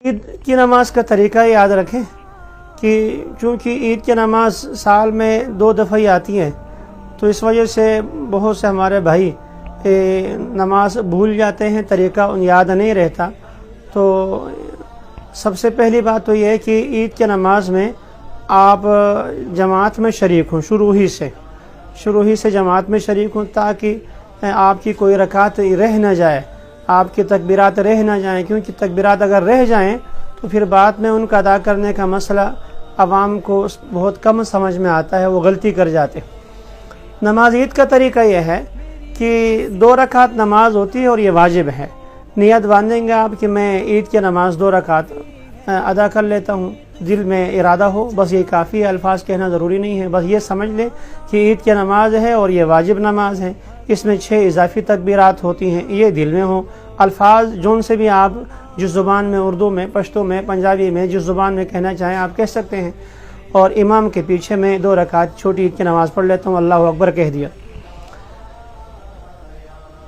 ईद की नमाज का तरीका याद रखें कि चूँकि ईद की नमाज साल में 2 दफ़ा ही आती है, तो इस वजह से बहुत से हमारे भाई नमाज भूल जाते हैं, तरीका याद नहीं रहता। तो सबसे पहली बात तो ये है कि ईद की नमाज में आप जमात में शरीक हों, शुरू ही से जमात में शरीक हों, ताकि आपकी कोई रकात रह न जाए, आपकी तकबीरात रह न जाएं, क्योंकि तकबीरात अगर रह जाएं तो फिर बाद में उनका अदा करने का मसला आवाम को बहुत कम समझ में आता है, वो गलती कर जाते। नमाज ईद का तरीका यह है कि 2 रकात नमाज होती है और ये वाजिब है। नियत बांधेंगे आप कि मैं ईद की नमाज 2 रकात अदा कर लेता हूँ, दिल में इरादा हो, बस ये काफ़ी है, अल्फाज कहना ज़रूरी नहीं है, बस ये समझ ले कि ईद की नमाज है और ये वाजिब नमाज है, इसमें 6 इजाफी तकबीरात होती हैं, ये दिल में हो। अल्फाज जोन से भी आप जिस ज़ुबान में, उर्दू में, पश्तो में, पंजाबी में, जिस ज़ुबान में कहना चाहें आप कह सकते हैं। और इमाम के पीछे मैं 2 रकात छोटी ईद की नमाज़ पढ़ लेता हूँ, अल्लाहु अकबर कह दिया।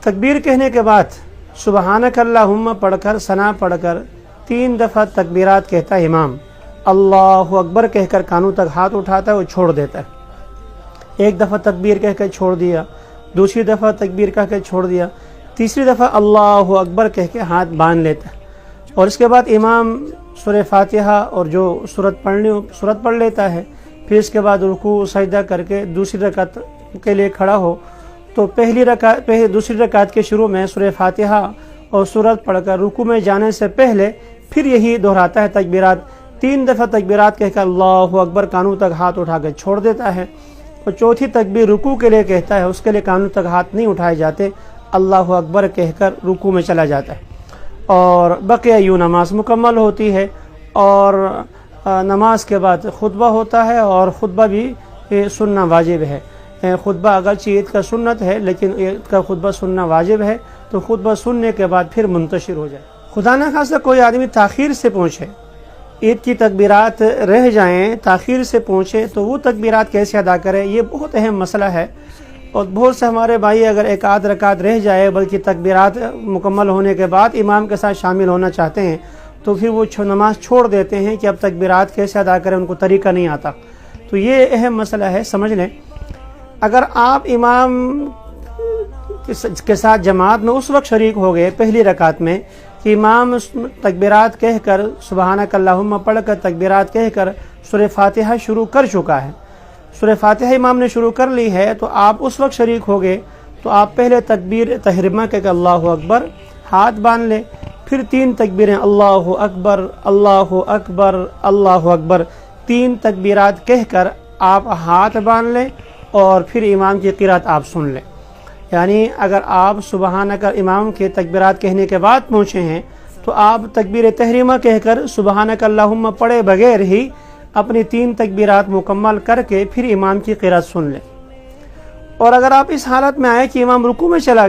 तकबीर कहने के बाद सुबहानक अल्लाहुम्मा पढ़कर, सना पढ़कर 3 दफ़ा तकबीरात कहता है इमाम, अल्लाहु अकबर कहकर कानों तक हाथ उठाता है और छोड़ देता है। 1 दफ़ा तकबीर कहकर छोड़ दिया, दूसरी दफ़ा तकबीर कहकर छोड़ दिया, तीसरी दफ़ा अल्लाहु अकबर कह के हाथ बांध लेता है। और इसके बाद इमाम सूरह फातिहा और जो सूरत पढ़ लेता है। फिर इसके बाद रुकू सजदा करके दूसरी रकात के लिए खड़ा हो, तो दूसरी रकात के शुरू में सूरह फातिहा और सूरत पढ़कर रुकू में जाने से पहले फिर यही दोहराता है तकबीरात। 3 दफ़ा तकबीरात कहकर अल्लाहु अकबर कानों तक हाथ उठा कर छोड़ देता है। और चौथी तकबीर रुकू के लिए कहता है, उसके लिए कानों तक हाथ नहीं उठाए जाते, अल्लाहु अकबर कहकर रुकू में चला जाता है। और बकिया यूँ नमाज मुकम्मल होती है। और नमाज के बाद खुतबा होता है, और खुतबा भी सुनना वाजिब है। खुतबा अगरचि ईद का सुन्नत है, लेकिन ईद का खुतबा सुनना वाजिब है, तो खुतबा सुनने के बाद फिर मुंतशिर हो जाए। खुदा न खास्ता कोई आदमी ताख़ीर से पहुँचे, ईद की तकबीरात रह जाएं, ताख़ीर से पहुँचे, तो वो तकबीरात कैसे अदा करें, ये बहुत अहम मसला है। और बहुत से हमारे भाई अगर 1 आध रकात रह जाए, बल्कि तकबीरात मुकम्मल होने के बाद इमाम के साथ शामिल होना चाहते हैं, तो फिर वो नमाज छोड़ देते हैं कि अब तकबीरात कैसे अदा करें, उनको तरीका नहीं आता। तो ये अहम मसला है, समझ लें। अगर आप इमाम के साथ जमात में उस वक्त शरीक हो गए पहली रकात में कि इमाम तकबीरात कहकर सुबहानक अल्लाहुम्मा पढ़कर तकबीरात कहकर सूरह फातिहा शुरू कर चुका है, सूरह फातिहा इमाम ने शुरू कर ली है, तो आप उस वक्त शरीक हो गए, तो आप पहले तकबीर तहरीमा कहकर अल्लाहु अकबर हाथ बांध लें, फिर 3 तकबीरें अल्लाहु अकबर अल्लाहु अकबर अल्लाहु अकबर 3 तकबीरात कहकर आप हाथ बांध लें, और फिर इमाम की क़िरात आप सुन लें। यानी अगर आप सुबहानक इमाम के तकबीरात कहने के बाद पहुँचे हैं, तो आप तकबीर तहरीमा कहकर सुबहानक अल्लाहुम्मा पढ़े बगैर ही अपनी 3 तकबीरात मुकम्मल करके फिर इमाम की क़िरात सुन लें। और अगर आप इस हालत में आए कि इमाम रुकू में चला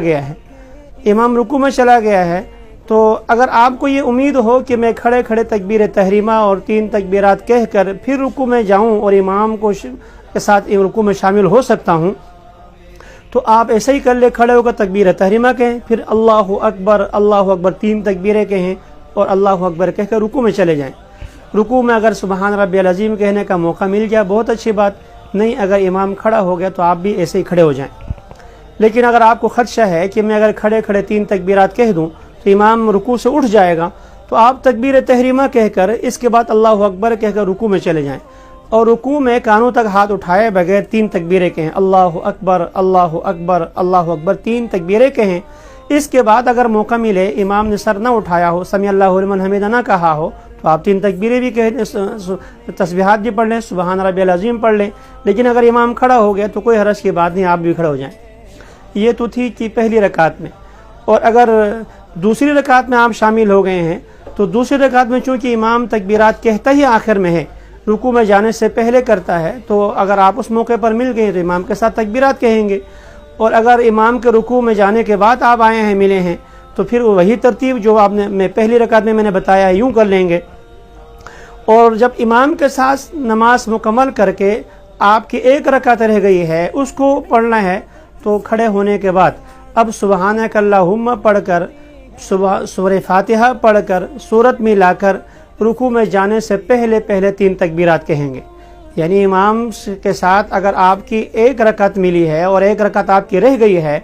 गया है, तो अगर आपको ये उम्मीद हो कि मैं खड़े खड़े तकबीर तहरीमा और 3 तकबीरात कहकर फिर रुकू में जाऊं और इमाम के साथ रुकू में शामिल हो सकता हूं, तो आप ऐसे ही कर ले, खड़े होकर तकबीर तहरीमा कहें, फिर अल्लाहु अकबर 3 तकबीरें कहें और अल्लाहु अकबर कहकर रुकू में चले जाएं। रुकू में अगर सुबहान रब्बियल अज़ीम कहने का मौका मिल गया बहुत अच्छी बात, नहीं अगर इमाम खड़ा हो गया तो आप भी ऐसे ही खड़े हो जाएं। लेकिन अगर आपको खदशा है कि मैं अगर खड़े खड़े 3 तकबीरात कह दूं तो इमाम रुकू से उठ जाएगा, तो आप तकबीर तहरीमा कहकर इसके बाद अल्लाहु अकबर कहकर रुकू में चले जाएं, और रुकू में कानों तक हाथ उठाए बगैर 3 तकबीरें कहें, अल्लाहु अकबर अल्लाहु अकबर अल्लाहु अकबर 3 तकबीरें कहें। इसके बाद अगर मौका मिले, इमाम ने सर न उठाया हो, समी अल्लाहु लिमन हमीदा ना कहा हो, तो आप 3 तकबीरें भी कहें, तस्बीहात भी पढ़ लें, सुबहान रब्बियल अज़ीम पढ़ लें। लेकिन अगर इमाम खड़ा हो गया तो कोई हरज की बात नहीं, आप भी खड़े हो जाएं। ये तो थी कि पहली रकात में। और अगर दूसरी रकात में आप शामिल हो गए हैं, तो दूसरी रकात में चूँकि इमाम तकबीरात कहता ही आखिर में है, रुकू में जाने से पहले करता है, तो अगर आप उस मौके पर मिल गए तो इमाम के साथ तकबीरात कहेंगे। और अगर इमाम के रुकू में जाने के बाद आप आए हैं, मिले हैं, तो फिर वही तरतीब जो आपने पहली रकात में मैंने बताया है यूँ कर लेंगे। और जब इमाम के साथ नमाज मुकम्मल करके आपकी 1 रकात रह गई है, उसको पढ़ना है, तो खड़े होने के बाद अब सुबहानक अल्लाहुम्मा पढ़कर सूरह फातिहा पढ़कर सूरत मिलाकर رکوع میں جانے سے پہلے پہلے 3 تکبیرات کہیں گے. یعنی امام کے ساتھ اگر آپ کی ایک رکعت ملی ہے اور ایک رکعت آپ کی رہ گئی ہے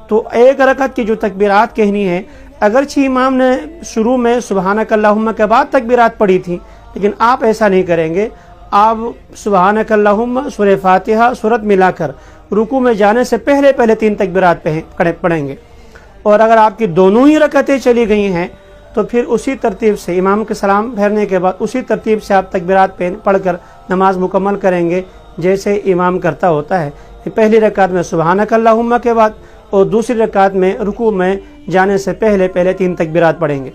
تو ایک رکعت کی جو تکبیرات کہنی ہے، اگرچہ امام نے شروع میں سبحانک اللہم کے بعد تکبیرات پڑھی تھی، لیکن آپ ایسا نہیں کریں گے. آپ سبحانک اللہم، سورہ فاتحہ، سورت ملا کر رکوع میں جانے سے پہلے پہلے 3 تکبیرات پڑھیں گے. اور اگر آپ کی دونوں ہی رکعتیں چلی گئی ہیں تو پھر اسی ترتیب سے امام کے سلام پھیرنے کے بعد اسی ترتیب سے آپ تکبیرات پڑھ کر نماز مکمل کریں گے جیسے امام کرتا ہوتا ہے. پہلی رکعت میں سبحانک اللہم کے بعد اور دوسری رکعت میں رکوع میں جانے سے پہلے پہلے 3 تکبیرات پڑھیں گے.